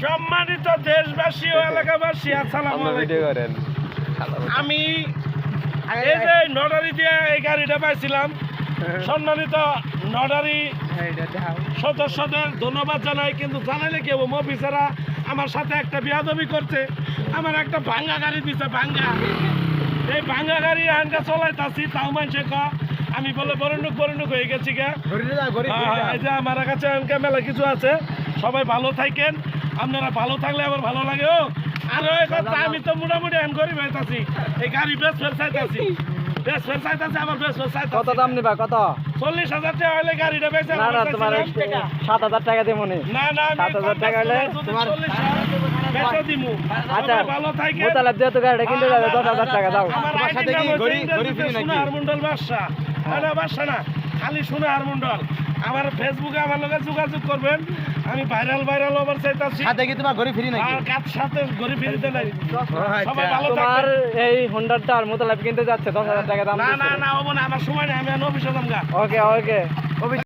সম্মানিত দেশবাসী ও এলাকাবাসী, আসসালামু আলাইকুম। আমি এই যে নডারি দিয়ে এই গাড়িটা পাইছিলাম, সম্মানিত নডারি সদস্যদের ধন্যবাদ জানাই। কিন্তু জানাইলে কি হবো, মফিসারা আমার সাথে একটা বিয়াদবি করছে। আমার একটা ভাঙ্গা গাড়ি দিছে, ভাঙ্গা। এই ভাঙ্গা গাড়ি আনকা চলাইতাছি, তাও মানছে আমি বলে বরণুক হয়ে গেছি গা। এই যে আমার কাছে আনকা মেলা কিছু আছে। সবাই ভালো থাকেন, আপনারা ভালো থাকলে আমার ভালো লাগে। ও আর ওই কথা, আমি তো মোটামুটি আমি গরিব হইতাছি, এই গাড়ি বেশ ফের চাইতাছি, আমার বেশ ফের চাইতাছি। কত দাম নিবা? কত? 40,000 টাকা হলে গাড়িটা বেচে না না, তোমার 7,000 টাকা দিব মনে। না না, 7,000 টাকা হলে তোমার বেচে দিমু। আচ্ছা, ভালো থাকেন। মোতালে যেহেতু গাড়িটা কিনতে যাবে 10,000 টাকা দাও। আমার সাথে কি গরিব ফ্রি নাকি? সোনার মন্ডল বাদশা। না বাদশা না, খালি সোনার মন্ডল। আমার ফেসবুকে আমার লগে যোগাযোগ করবেন। আমি ভাইরাল ওভার চাইতাছি। সাথে কি তোমার গরিব ফ্রি নাকি? আর কার সাথে গরিব ফ্রিতে নাই। সবাই ভালো তোমার থাকবেন। এই হোন্ডাটা আর মোতালে কিনতে যাচ্ছে 10,000 টাকা দাম। না না না, হবো না, আমার সময় নেই, আমি অফিসে যাম গা। ওকে ওকে।